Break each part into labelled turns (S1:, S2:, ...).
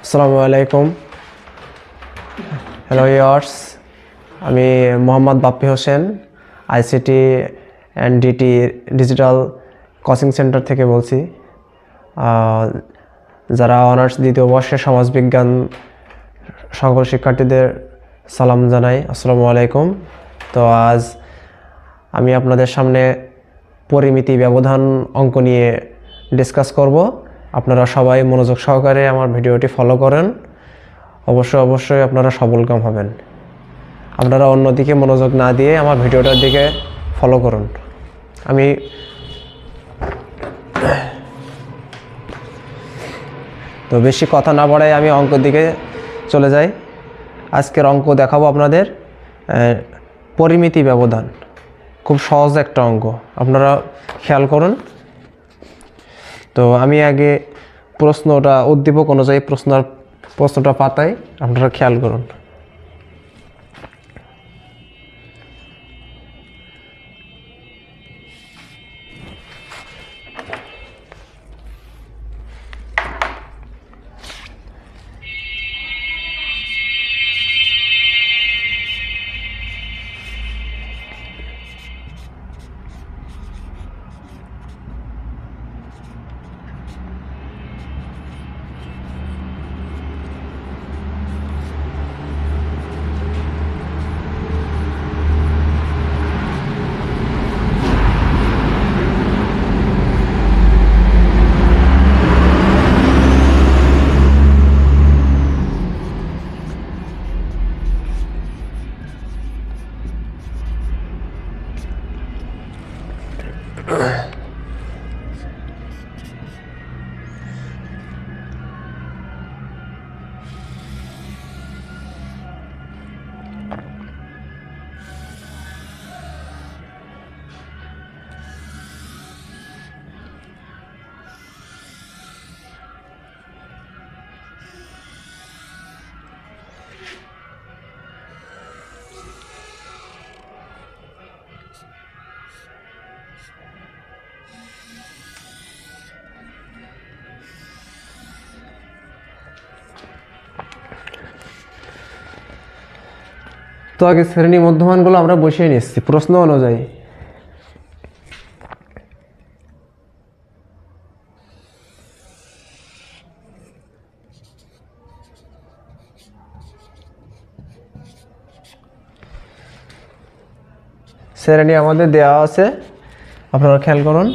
S1: আসসালামু আলাইকুম। হ্যালো ইয়ার্স, আমি Mohammad Bappi Hossain, ICT and DT digital coaching center থেকে বলছি। যারা অনার্স দ্বিতীয় বর্ষের সমাজবিজ্ঞান সকল শিক্ষার্থীদের সালাম জানাই, আসসালামু আলাইকুম। তো আজ আমি আপনাদের সামনে পরিমিতি ব্যবধান অঙ্ক নিয়ে ডিসকাস করব। আপনারা সবাই মনোযোগ সহকারে আমার ভিডিওটি ফলো করেন, অবশ্যই আপনারা সফলকাম হবেন। আপনারা অন্যদিকে মনোযোগ না দিয়ে আমার ভিডিওটার দিকে ফলো করুন। আমি তো বেশি কথা না বাড়াই আমি অঙ্কের দিকে চলে যাই। আজকের অঙ্ক দেখাবো আপনাদের পরিমিতি ব্যবধান। খুব সহজ একটা অঙ্ক, আপনারা খেয়াল করুন। তো আমি আগে প্রশ্নটা উদ্দীপক অনুযায়ী প্রশ্নটা পাতাই, আপনারা খেয়াল করুন। তো আগে শ্রেণী মধ্যমানগুলো আমরা বসিয়ে নিচ্ছি প্রশ্ন অনুযায়ী। শ্রেণী আমাদের দেওয়া আছে, আপনারা খেয়াল করুন।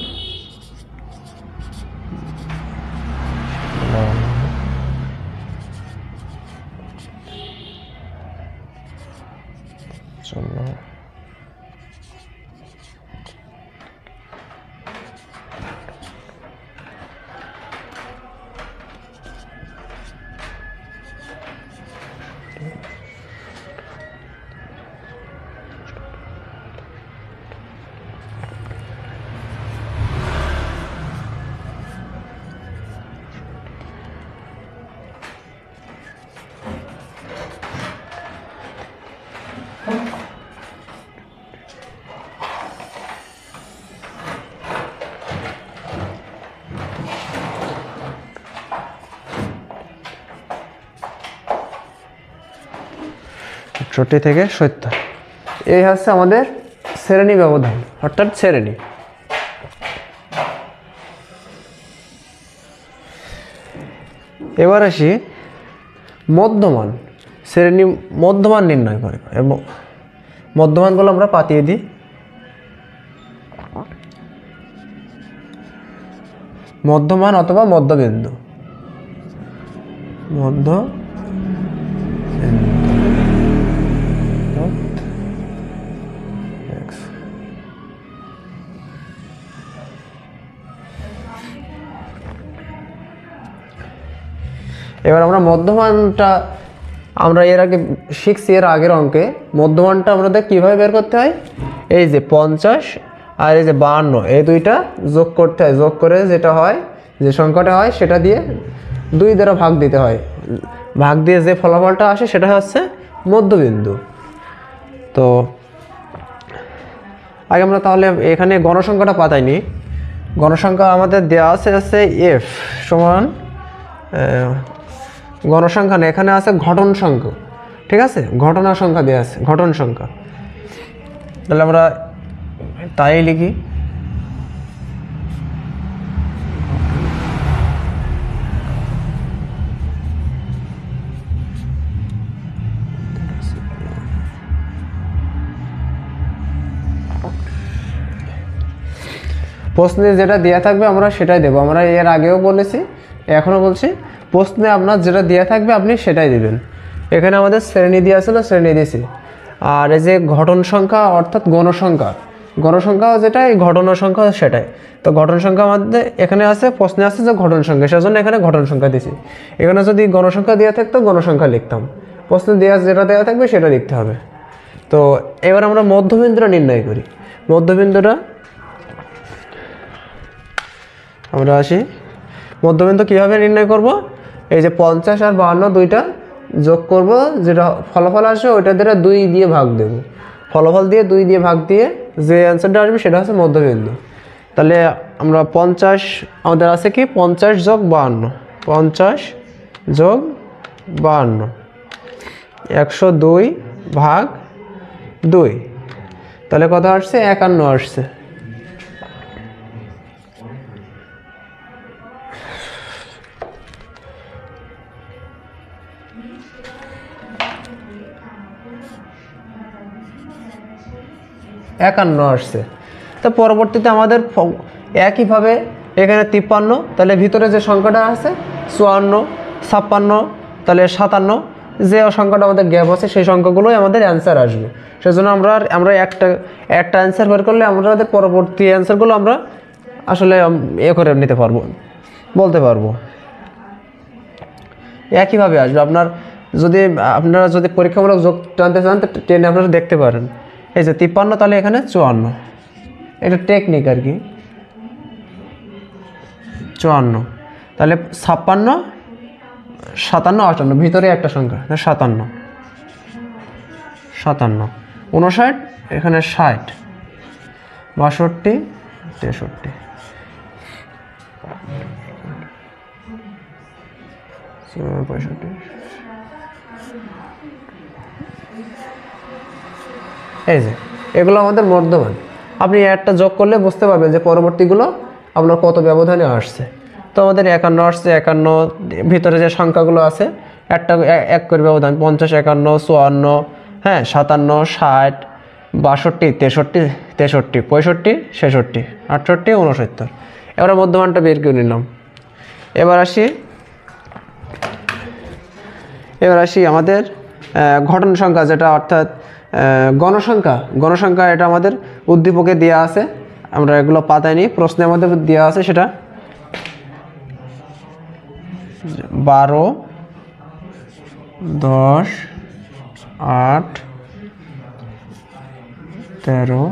S1: ষাট থেকে 70, এই হচ্ছে আমাদের শ্রেণী ব্যবধান, অর্থাৎ শ্রেণী। এবার আসি মধ্যমান। শ্রেণী মধ্যমান নির্ণয় করে, এবং মধ্যমানগুলো আমরা পাতিয়ে দিই। মধ্যমান অথবা মধ্যবিন্দু, এবার আমরা মধ্যমানটা আমরা এর আগে শিখছি, এর আগের অঙ্কে মধ্যমানটা আমাদের কীভাবে বের করতে হয়। এই যে 50 আর এই যে 52, এই দুইটা যোগ করতে হয়। যোগ করে যেটা হয়, যে সংখ্যাটা হয় সেটা দিয়ে 2 দ্বারা ভাগ দিতে হয়। ভাগ দিয়ে যে ফলাফলটা আসে সেটা হচ্ছে মধ্যবিন্দু। তো আগে আমরা তাহলে এখানে গণসংখ্যাটা পাতাইনি। গণসংখ্যা আমাদের দেওয়া আছে এফ সমান গণসংখ্যা না, এখানে আছে ঘটন সংখ্যা, ঠিক আছে, ঘটনা সংখ্যা দেওয়া আছে, ঘটন সংখ্যা। তাহলে আমরা তাই লিখি। প্রশ্নে যেটা দেওয়া থাকবে আমরা সেটাই দেবো। আমরা এর আগেও বলেছি, এখনও বলছি, প্রশ্নে আপনার যেটা দেওয়া থাকবে আপনি সেটাই দেবেন। এখানে আমাদের শ্রেণী দেওয়া ছিল, শ্রেণী দিয়েছি। আর এই যে ঘটন সংখ্যা অর্থাৎ গণসংখ্যা, গণসংখ্যা যেটা, এই ঘটনা সংখ্যা সেটাই। তো ঘটন সংখ্যা আমাদের এখানে আছে, প্রশ্নে আছে যে ঘটন সংখ্যা, সেজন্য এখানে ঘটন সংখ্যা দিয়েছি। এখানে যদি গণসংখ্যা দেওয়া থাকতো গণসংখ্যা লিখতাম, প্রশ্নে দেওয়া যেটা দেওয়া থাকবে সেটা লিখতে হবে। তো এবার আমরা মধ্যবিন্দুটা নির্ণয় করি। মধ্যবিন্দুটা আমরা আসি, মধ্যবিন্দু কীভাবে নির্ণয় করব? এই যে 50 আর 52 দুইটা যোগ করব, যেটা ফলাফল আসবে ওইটা দ্বারা 2 দিয়ে ভাগ দেব। ফলাফল দিয়ে 2 দিয়ে ভাগ দিয়ে যে অ্যান্সারটা আসবে সেটা হচ্ছে মধ্যবিন্দু। তাহলে আমরা 50 আমাদের আছে কি 50 যোগ 52, 50 যোগ 52, 102 ভাগ 2, তাহলে কত আসছে? 51 আসছে। আসছে। তো পরবর্তীতে আমাদের একইভাবে এখানে 53, তাহলে ভিতরে যে সংখ্যাটা আছে 54, 56, তাহলে 57, যে সংখ্যাটা আমাদের গ্যাপ আছে সেই সংখ্যাগুলোই আমাদের অ্যান্সার আসবে। সেজন্য আমরা একটা অ্যান্সার বের করলে আমাদের পরবর্তী অ্যান্সারগুলো আমরা আসলে করে নিতে পারবো, বলতে পারবো। একইভাবে আসবে। আপনারা যদি পরীক্ষামূলক যোগ টানতে চান তো টেনে আপনারা দেখতে পারেন। এই যে 53, তাহলে এখানে 54, এটা টেকনিক আর কি। 54, তাহলে 56, 57, 58, ভিতরে একটা সংখ্যা 57, 59, এখানে 60, 62, 63, 65। এই যে এগুলো আমাদের মধ্যমান। আপনি একটা যোগ করলে বুঝতে পারবেন যে পরবর্তীগুলো আপনার কত ব্যবধানে আসছে। তো আমাদের 51 আসছে, 51 ভিতরে যে সংখ্যাগুলো আছে এক করে ব্যবধান, 50, 51, 54, হ্যাঁ 57, 60, 62, 63, 65, 66, 68, 69। এবার মধ্যমানটা বের করে নিলাম। এবার আসি আমাদের ঘটন সংখ্যা, যেটা অর্থাৎ গণসংখ্যা। এটা আমাদের উদ্দীপকে দেওয়া আছে, আমরা এগুলো পাতায় নিই। প্রশ্নে আমাদের দেওয়া আছে সেটা 12, 10, 8, 13,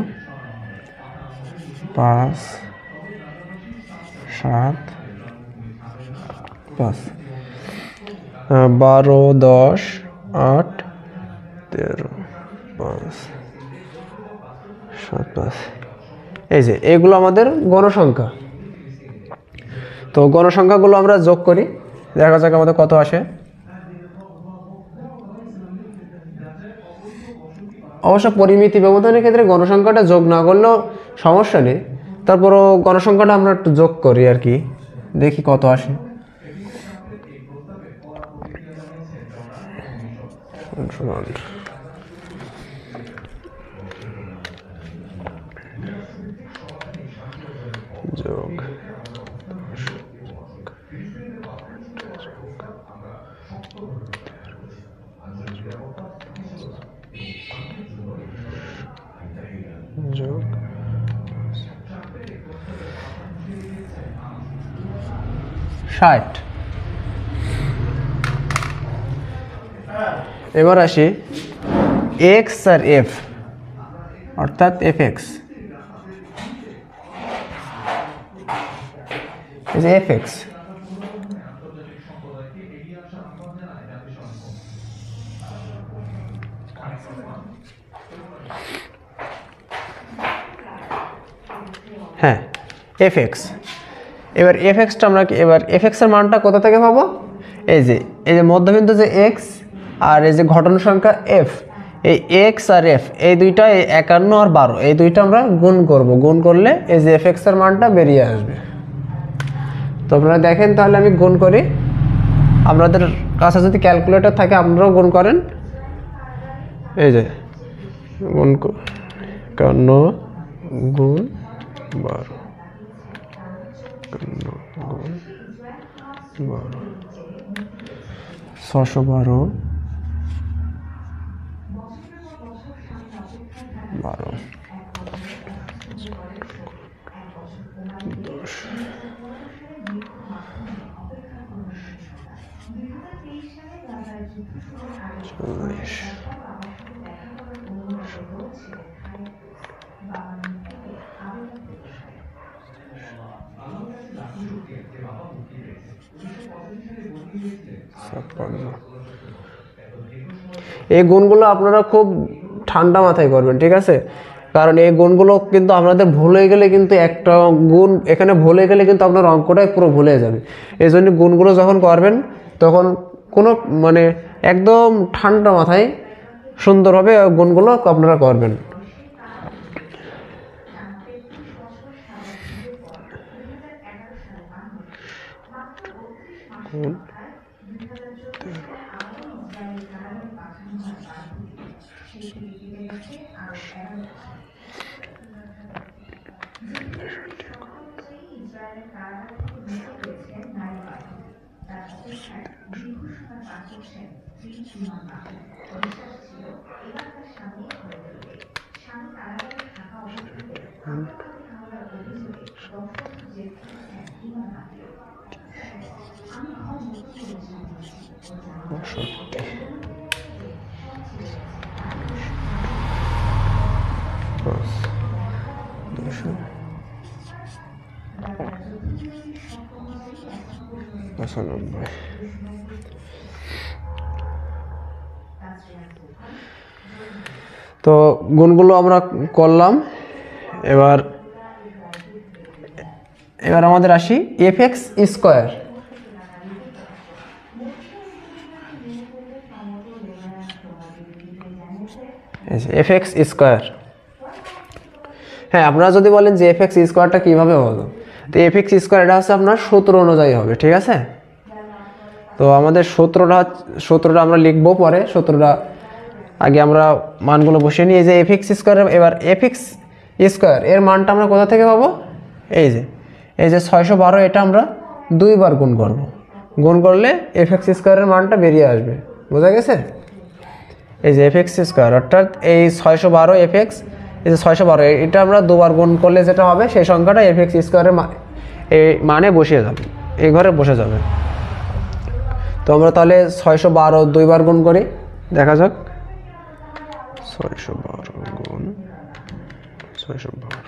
S1: 5, 7, 5, 12, 10, 8, 13, 5, 7, 5। এই যে এগুলো আমাদের গণসংখ্যা। তো গণসংখ্যাগুলো আমরা যোগ করি, দেখা যাক আমাদের কত আসে। অবশ্য পরিমিতি ব্যবধানের ক্ষেত্রে গণসংখ্যাটা যোগ না করলেও সমস্যা নেই, তারপরও গণসংখ্যাটা আমরা একটু যোগ করি আর কি, দেখি কত আসে। যোগ 60। এবার আসি এক্স আর এফ, অর্থাৎ এফ এক্স। এই যে এফ এক্স, হ্যাঁ এফ এক্স। এবার এফ এক্সটা আমরা এবার এফ এক্সের মানটা কোথা থেকে পাবো? এই যে মধ্যবিন্দু যে এক্স আর এই যে ঘটন সংখ্যা এফ, এই এক্স আর এফ এই দুইটা, এই 51 আর 12 এই দুইটা আমরা গুণ করব। গুণ করলে এই যে এফ এক্স এর মানটা বেরিয়ে আসবে। তো আপনারা দেখেন, তাহলে আমি গুণ করি। আপনাদের কাছে যদি ক্যালকুলেটর থাকে আপনারাও গুণ করেন। এই যে গুণ 51 গুণ 12, 612 12 10 40। এই গুণগুলো আপনারা খুব ঠান্ডা মাথায় করবেন, ঠিক আছে? কারণ এই গুণগুলো কিন্তু আপনাদের ভুলে গেলে কিন্তু একটা গুণ এখানে ভুলে গেলে কিন্তু আপনার অঙ্কটাই পুরো ভুলে যাবে। এই জন্য গুণগুলো যখন করবেন তখন কোনো মানে একদম ঠান্ডা মাথায় সুন্দরভাবে গুণগুলো আপনারা করবেন। তো গুণগুলো আমরা করলাম। এবার আমাদের আসি F X square. F X square, হ্যাঁ আপনারা যদি বলেন যে এফ এক্স স্কোয়ারটা কীভাবে হলো, তো এফ এক্স স্কোয়ার এটা হচ্ছে আপনার সূত্র অনুযায়ী হবে, ঠিক আছে? তো আমাদের সূত্রটা আমরা লিখবো পরে। সূত্রটা আগে আমরা মানগুলো বসিয়ে নিই। এই যে এফ এক্স স্কোয়ার, এবার এফ এক্স স্কোয়ার এর মানটা আমরা কোথা থেকে পাবো? এই যে 612 এটা আমরা 2 বার গুণ করব। গুণ করলে এফ এক্স স্কোয়ারের মানটা বেরিয়ে আসবে। বোঝা গেছে? এই যে এফ এক্স স্কোয়ার অর্থাৎ এই 612 এফ এক্স, এই যে 612 এটা আমরা 2 বার গুণ করলে যেটা হবে সেই সংখ্যাটা এফ এক্স স্কোয়ারের এই মানে বসিয়ে যাবে, এই ঘরে বসে যাবে। তো আমরা তাহলে 612 2 বার গুণ করি, দেখা যাক। 612 গুণ 612,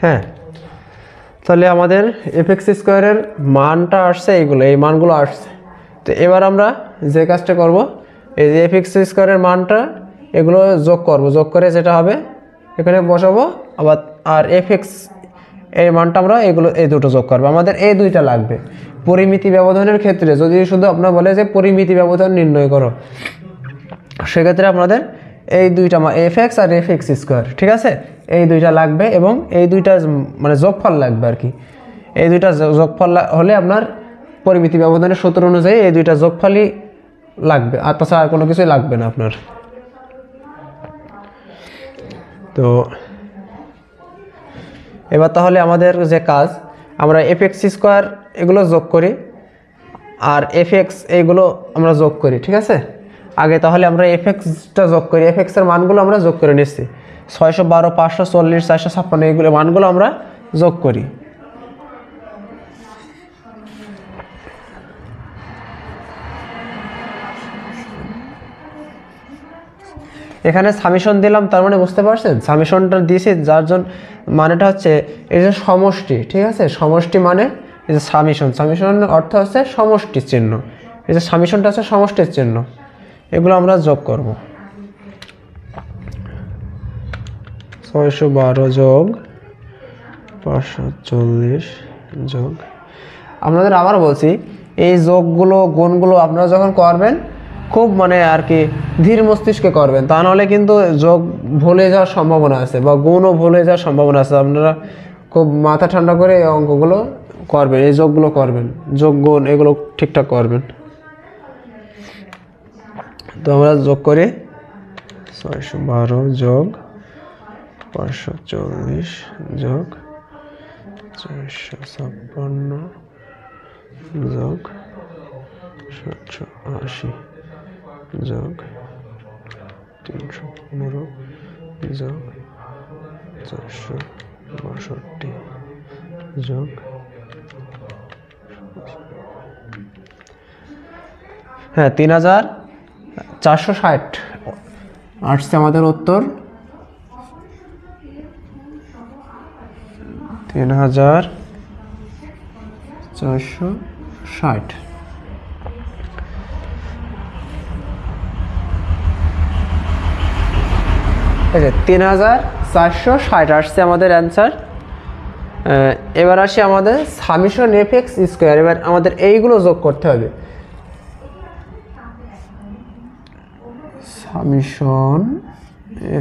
S1: হ্যাঁ, তাহলে আমাদের এফএক্স স্কোয়ারের মানটা আসছে, এইগুলো এই মানগুলো আসছে। তো এবার আমরা যে কাজটা করব, এই যে এফএক্স স্কোয়ারের মানটা এগুলো যোগ করব, যোগ করে যেটা হবে এখানে বসাবো। আবার আর এফএক্স এই মানটা আমরা এগুলো এই দুটো যোগ করবো। আমাদের এই দুইটা লাগবে পরিমিতি ব্যবধানের ক্ষেত্রে। যদি শুধু আপনার বলে যে পরিমিতি ব্যবধান নির্ণয় করো, সেক্ষেত্রে আপনাদের এই দুইটা এফএক্স আর এফএক্স স্কোয়ার, ঠিক আছে, এই দুইটা লাগবে এবং এই দুইটা মানে যোগফল লাগবে আর কি। এই দুইটা যোগফল হলে আপনার পরিমিতি ব্যবধানের সূত্র অনুযায়ী এই দুইটা যোগফলই লাগবে, আর তাছাড়া আর কোনো কিছুই লাগবে না আপনার। তো এবার তাহলে আমাদের যে কাজ, আমরা এফএক্স স্কোয়ার এগুলো যোগ করি আর এফএক্স এইগুলো আমরা যোগ করি, ঠিক আছে। আগে তাহলে আমরা এফএক্সটা যোগ করি, এফএক্সের মানগুলো আমরা যোগ করে নিচ্ছি 612, 540, 456, এইগুলো মানগুলো আমরা যোগ করি। এখানে সামেশন দিলাম, তার মানে বুঝতে পারছেন সামেশনটা দিয়েছি যার জন্য মানেটা হচ্ছে এই যে সমষ্টি, ঠিক আছে। সমষ্টি মানে এই যে সামেশন, সামেশনের অর্থ হচ্ছে সমষ্টির চিহ্ন। এই যে সামেশনটা হচ্ছে সমষ্টির চিহ্ন, এগুলো আমরা যোগ করব। 612 যোগ 540 যোগ, আপনাদের আবার বলছি এই যোগগুলো গুণগুলো আপনারা যখন করবেন খুব মানে আর কি ধীর মস্তিষ্কে করবেন, তা নাহলে কিন্তু যোগ ভুলে যাওয়ার সম্ভাবনা আছে বা গুণও ভুলে যাওয়ার সম্ভাবনা আছে। আপনারা খুব মাথা ঠান্ডা করে এই অঙ্কগুলো করবেন, এই যোগগুলো করবেন, যোগ গুণ এগুলো ঠিকঠাক করবেন। তো আমরা যোগ করি 612 যোগ 540 যোগ 456 যোগ 780 যোগ 315 যোগ 462 যোগ, হ্যাঁ 3460 আসছে আমাদের উত্তর। 3460। এই যে 3460 আসছে আমাদের অ্যান্সার। এবার আসি আমাদের সামেশন এফএক্স স্কোয়ার। এবার আমাদের এইগুলো যোগ করতে হবে, সামেশন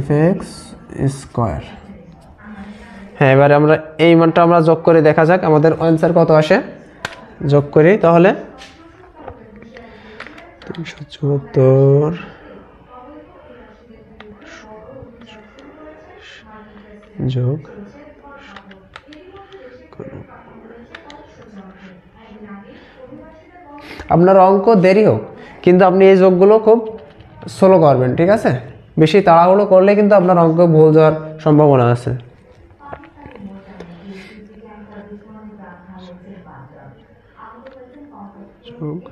S1: এফএক্স স্কোয়ার। হ্যাঁ, এবারে আমরা এই মানটা আমরা যোগ করে দেখা যাক আমাদের অ্যান্সার কত আসে। যোগ করি তাহলে 374 যোগ, আপনার অঙ্ক দেরি হোক কিন্তু আপনি এই যোগগুলো খুব স্লো করবেন, ঠিক আছে। বেশি তাড়াহুড়ো করলে কিন্তু আপনার অঙ্ক ভুল যাওয়ার সম্ভাবনা আছে। যোগ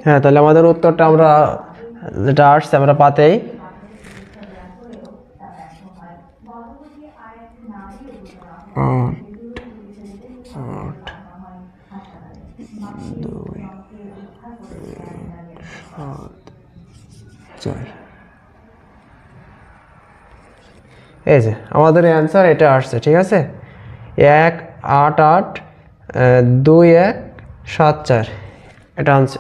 S1: হ্যাঁ, তাহলে আমাদের উত্তরটা আমরা যেটা আসছে আমরা পাতেই। এই যে আমাদের অ্যান্সার এটা আসছে, ঠিক আছে, 1882174,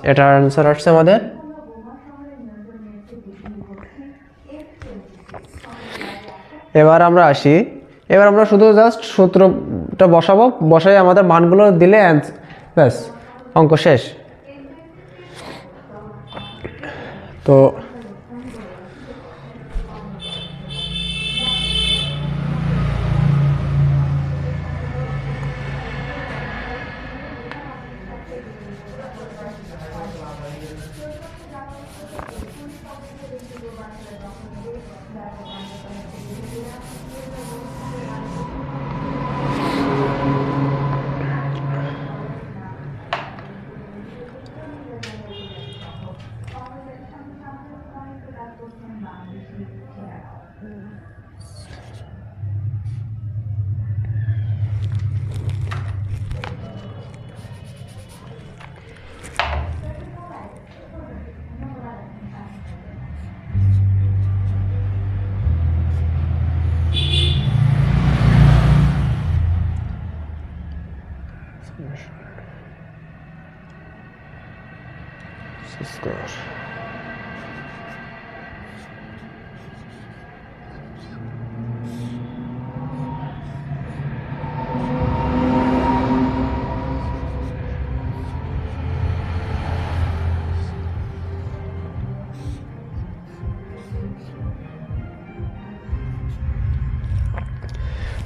S1: এটা অ্যান্সার আসছে আমাদের। এবার আমরা আসি, এবার আমরা শুধু জাস্ট সূত্রটা বসাবো, বসাই আমাদের মানগুলো দিলে ব্যাস অঙ্ক শেষ। তো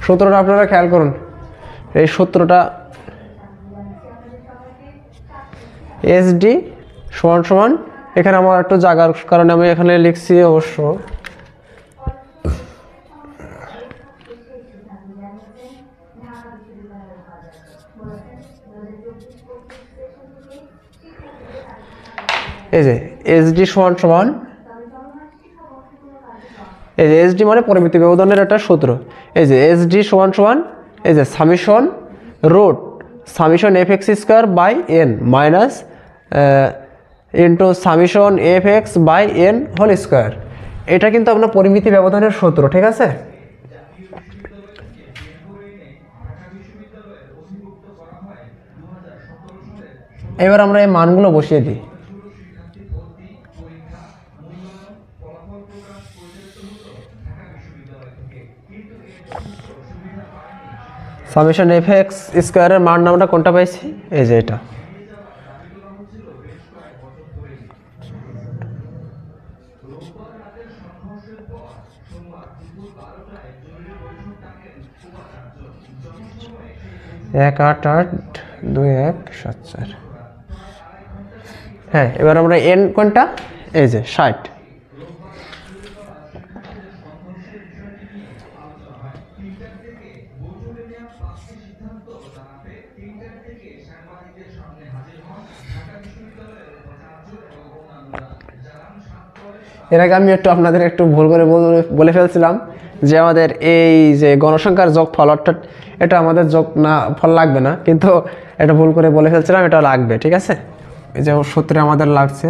S1: সূত্রটা আপনারা খেয়াল করুন, এই সূত্রটা এসডি সমান সমান, এখানে আমার একটু জায়গার কারণে আমি এখানে লিখছি অবশ্য এই যে এসডি সমান সমান, এই যে এসডি মানে পরিমিতি ব্যবধানের একটা সূত্র, এই যে এসডি সমান সমান এই যে summation root summation F X square by N minus into summation F X by N whole square. এটা কিন্তু আপনার পরিমিতি ব্যবধানের সূত্র, ঠিক আছে। এবার আমরা এই মানগুলো বসিয়ে দিই। সামেশন এফ এক্স স্কোয়ারের মান আমরা কোনটা পাইছি, এই যে এটা, এক 1882174। হ্যাঁ, এবার আমরা এন কোনটা, এই যে 60। এর আগে আমি আপনাদের একটু ভুল করে বলে ফেলছিলাম যে আমাদের এই যে গণসংখ্যার যোগফল, অর্থাৎ এটা আমাদের যোগ না ফল লাগবে না, কিন্তু এটা ভুল করে বলে ফেলছিলাম, এটা লাগবে, ঠিক আছে। এই যে সূত্রে আমাদের লাগছে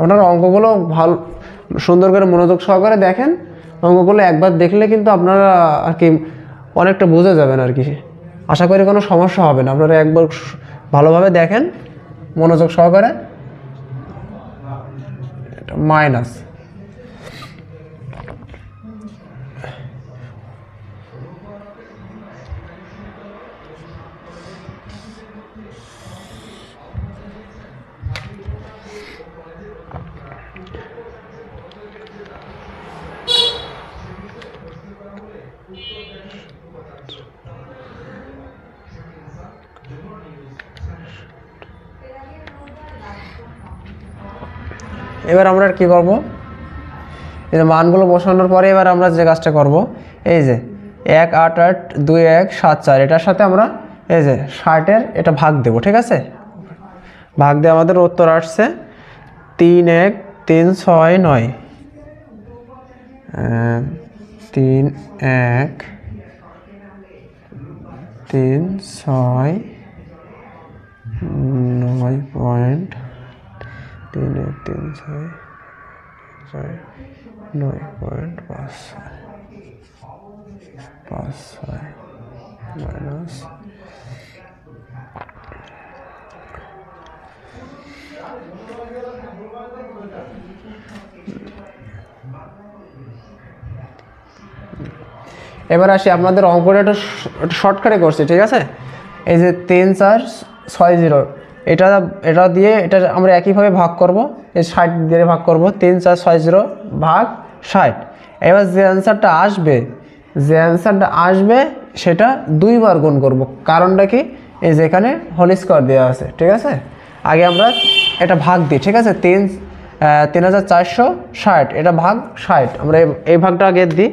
S1: আপনারা অঙ্কগুলো ভালো সুন্দর করে মনোযোগ সহকারে দেখেন। অঙ্কগুলো একবার দেখলে কিন্তু আপনারা আর কি অনেকটা বুঝে যাবেন আর কি। আশা করি কোনো সমস্যা হবে না। আপনারা একবার ভালোভাবে দেখেন মনোযোগ সহকারে। এটা মাইনাস এবার আমরা কি করব, এই যে মানগুলো বসানোর পরে এবার আমরা যে কাজটা করব, এই যে 1 8 8 2 1 7 4 এটার সাথে আমরা এই যে 60-এর এটা ভাগ দেব। ঠিক আছে, ভাগ দিয়ে আমাদের উত্তর আসছে 3 1 3 6 9 3 1 3 6 9 3 1 3 6 9.5 5 6 মাইনাস এবার আসি আপনাদের অঙ্কটা একটু শর্টকাটে করছি। ঠিক আছে, এই যে 3 4 6 0 এটা দিয়ে এটা আমরা একইভাবে ভাগ করব, এই 60 দিয়ে ভাগ করব, 3 4 6 0 ভাগ 60। এবার যে অ্যান্সারটা আসবে সেটা 2 বার গুণ করব। কারণটা কি, এই যে এখানে হোল স্কয়ার দেওয়া আছে। ঠিক আছে, আগে আমরা এটা ভাগ দিই। ঠিক আছে, 3460 এটা ভাগ 60, আমরা এই ভাগটা আগে দিই,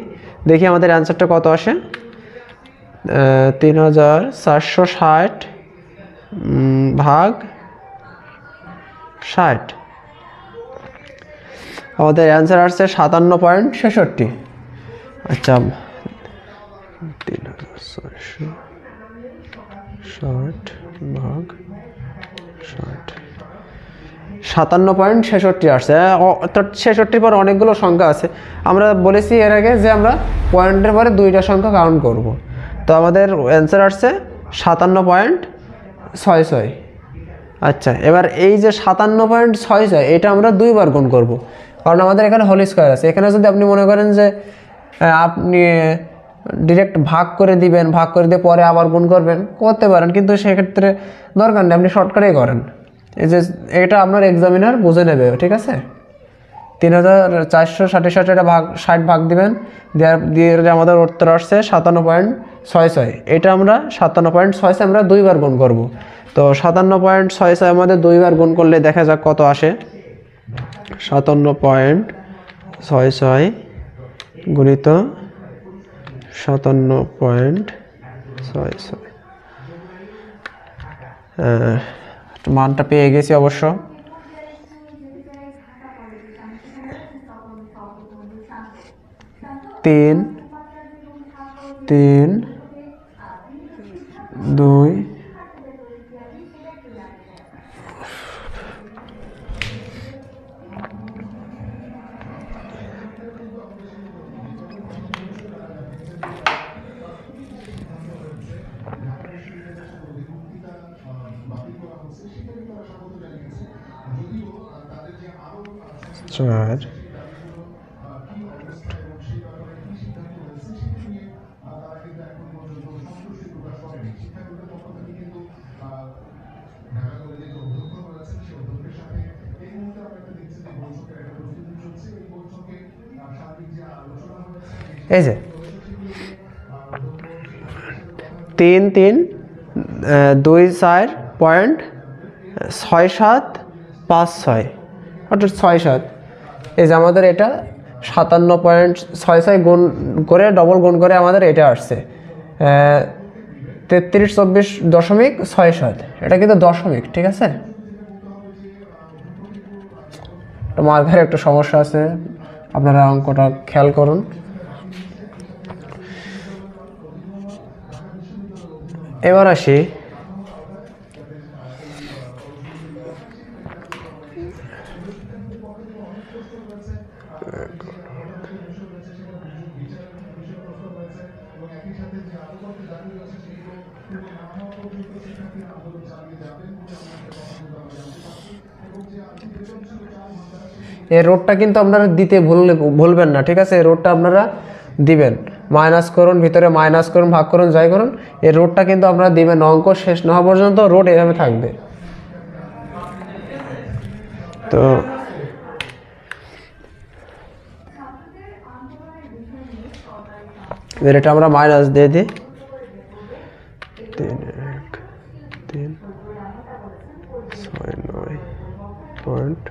S1: দেখি আমাদের অ্যান্সারটা কত আসে। 3460 ভাগ 60, আমাদের অ্যান্সার আসছে 57.66। আচ্ছা, 3660 ভাগ 60 57.66 আসছে। অর্থাৎ 66 পর অনেকগুলো সংখ্যা আছে। আমরা বলেছি এর আগে যে আমরা পয়েন্টের পরে 2টা সংখ্যা কাউন্ট করব, তো আমাদের অ্যান্সার আসছে 57.66। আচ্ছা, এবার এই যে 57.66 এটা আমরা 2 বার গুণ করব, কারণ আমাদের এখানে হোল স্কয়ার আছে। এখানে যদি আপনি মনে করেন যে আপনি ডিরেক্ট ভাগ করে দিবেন, ভাগ করে দিয়ে পরে আবার গুণ করবেন, করতে পারেন, কিন্তু সেক্ষেত্রে দরকার নেই, আপনি শর্টকাটেই করেন। এই যে এটা আপনার এক্সামিনার বুঝে নেবে। ঠিক আছে, 3460 এটা ভাগ 60 ভাগ দিবেন, দিয়ে আমাদের উত্তর আসছে 57.66। এটা আমরা 57.66 আমরা 2 বার গুণ করব। তো 57.66 আমাদের 2 বার গুণ করলে দেখা যাক কত আসে। 57.66 গুণিত 57.66, মানটা পেয়ে গেছি অবশ্য। তিন 2 4 এই যে 3 3 2 4.6756, অর্থাৎ 6 7। এই যে আমাদের এটা 57.66 গুণ করে ডবল গুণ করে আমাদের এটা আসছে 3324.67। এটা কিন্তু দশমিক। ঠিক আছে, মার্কের একটা সমস্যা আছে, আপনারা অঙ্কটা খেয়াল করুন। এবার আসি এই রোডটা কিন্তু আপনারা দিতে ভুলবেন না। ঠিক আছে, এই রোডটা আপনারা দিবেন, মাইনাস করুন, ভিতরে মাইনাস করুন, ভাগ করুন, যাই করুন, এই রোডটা কিন্তু আপনারা দিবেন। অঙ্ক শেষ না হওয়া পর্যন্ত রোড এভাবে থাকবে। তো এবার এটা আমরা মাইনাস দিয়ে দিই 3 1 3 6 9 পয়েন্ট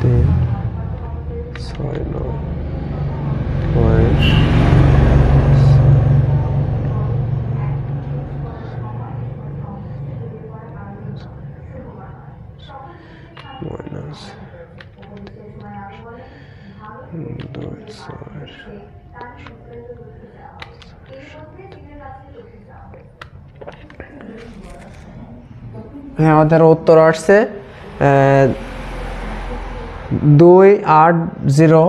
S1: 3 6 9 পয়েন্ট মাইনাস 2 6 হ্যাঁ আমাদের উত্তর আসছে 280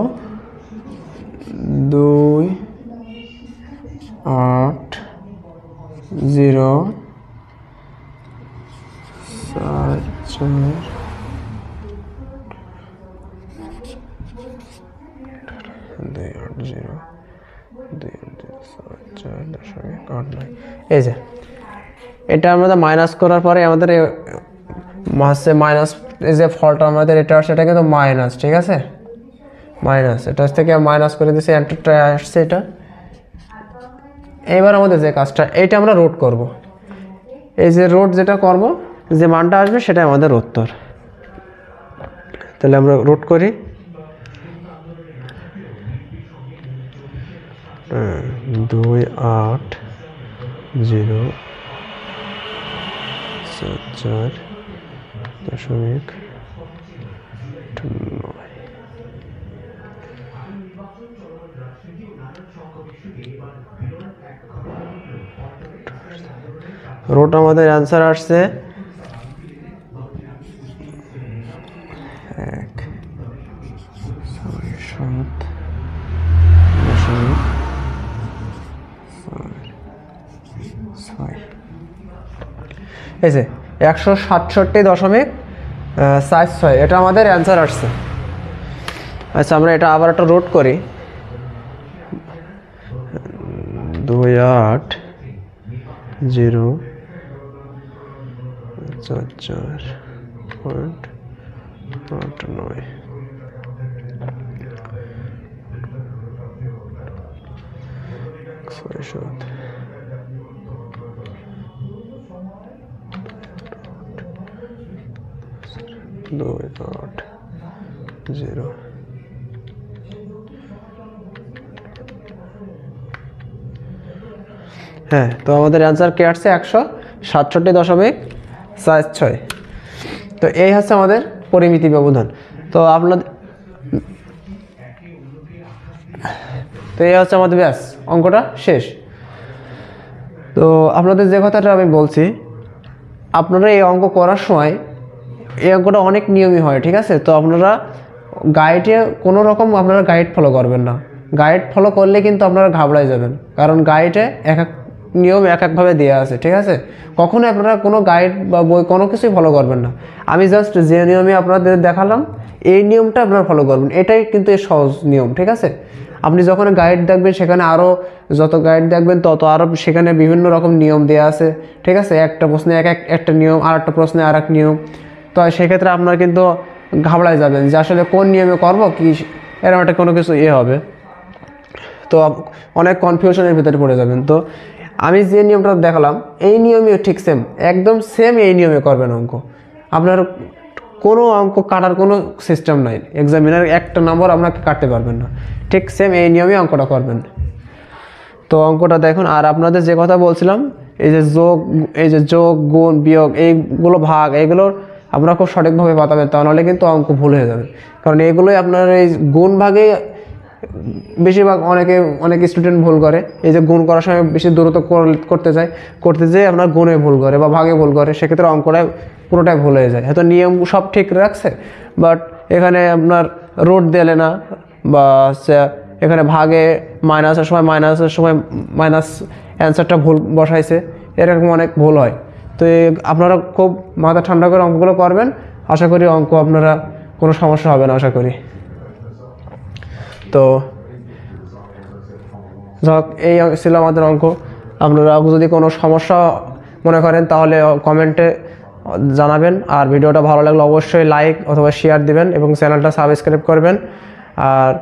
S1: এই যে এটা আমাদের মাইনাস করার পরে আমাদের মাসে মাইনাস এই যে ফলটা আমাদের এটা আসছে এটা কিন্তু মাইনাস, ঠিক আছে, মাইনাস এটা থেকে মাইনাস করে দিয়েছি, এন্টারটা আসছে এটা। এবার আমাদের যে কাজটা এইটা আমরা রুট করব, এই যে রুট যেটা করব যে মানটা আসবে সেটাই আমাদের উত্তর। তাহলে আমরা রুট করি 2 8 0 4 দশমিক 9। রুট আমাদের অ্যান্সার আসছে 167.46। এটা আমাদের অ্যান্সার আসছে। আচ্ছা আমরা এটা আবার একটা রুট করি 2 8 0 4 পয়েন্ট 8 9। হ্যাঁ তো আমাদের অ্যান্সার কে আসছে 167.46। তো এই হচ্ছে আমাদের পরিমিতি ব্যবধান। তো আপনাদের তো এই হচ্ছে আমাদের ব্যাস অঙ্কটা শেষ। তো আপনাদের যে কথাটা আমি বলছি, আপনারা এই অঙ্ক করার সময় এই অঙ্কটা অনেক নিয়মই হয়, ঠিক আছে। তো আপনারা গাইডে কোনো রকম আপনারা গাইড ফলো করবেন না। গাইড ফলো করলে কিন্তু আপনারা ঘাবড়ায় যাবেন, কারণ গাইডে এক এক নিয়ম এক একভাবে দেওয়া আছে, ঠিক আছে। কখনোই আপনারা কোনো গাইড বা বই কোনো কিছুই ফলো করবেন না। আমি জাস্ট যে নিয়মে আপনাদের দেখালাম এই নিয়মটা আপনারা ফলো করবেন, এটাই কিন্তু এর সহজ নিয়ম, ঠিক আছে। আপনি যখন গাইড দেখবেন সেখানে আরও যত গাইড দেখবেন তত আরও সেখানে বিভিন্ন রকম নিয়ম দেওয়া আছে, ঠিক আছে। একটা প্রশ্নে একটা নিয়ম, আর একটা প্রশ্নে আর এক নিয়ম। তো সেক্ষেত্রে আপনার কিন্তু ঘাবড়ায় যাবেন যে আসলে কোন নিয়মে করব কি, এরকম একটা কোনো কিছু হবে, তো অনেক কনফিউশনের ভিতরে পড়ে যাবেন। তো আমি যে নিয়মটা দেখালাম এই নিয়মে ঠিক সেম, একদম সেম এই নিয়মে করবেন অঙ্ক। আপনার কোনো অঙ্ক কাটার কোনো সিস্টেম নাই, এক্সামিনার একটা নম্বর আপনাকে কাটতে পারবেন না, ঠিক সেম এই নিয়মে অঙ্কটা করবেন। তো অঙ্কটা দেখুন। আর আপনাদের যে কথা বলছিলাম এই যে যোগ গুণ বিয়োগ এইগুলো ভাগ, এইগুলোর আপনারা খুব সঠিকভাবে বাতাবেন, তাহলে কিন্তু অঙ্ক ভুল হয়ে যাবে। কারণ এগুলোই আপনার এই গুণ ভাগে বেশিরভাগ অনেক স্টুডেন্ট ভুল করে। এই যে গুণ করার সময় বেশি দ্রুত করতে যেয়ে আপনার গুণে ভুল করে বা ভাগে ভুল করে, সেক্ষেত্রে অঙ্কটাই পুরোটাই ভুল হয়ে যায়। হয়তো নিয়ম সব ঠিক রাখছে, বাট এখানে আপনার রুট দিলে না, বা এখানে ভাগে মাইনাসের সময় মাইনাস অ্যান্সারটা ভুল বসাইছে, এরকম অনেক ভুল হয়। তো আপনারা খুব মাথা ঠান্ডা করে অঙ্কগুলো করবেন, আশা করি অঙ্ক আপনারা কোনো সমস্যা হবে না আশা করি। তো যাক এই ছিল আমাদের অঙ্ক। আপনারা যদি কোনো সমস্যা মনে করেন তাহলে কমেন্টে জানাবেন। আর ভিডিওটা ভালো লাগলে অবশ্যই লাইক অথবা শেয়ার দিবেন এবং চ্যানেলটা সাবস্ক্রাইব করবেন। আর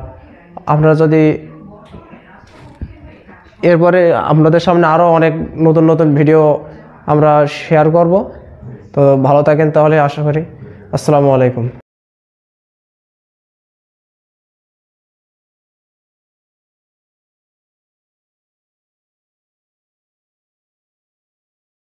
S1: আপনারা যদি এরপরে আপনাদের সামনে আরও অনেক নতুন নতুন ভিডিও আমরা শেয়ার করব। তো ভালো থাকেন তাহলে, আশা করি। আসসালামু আলাইকুম।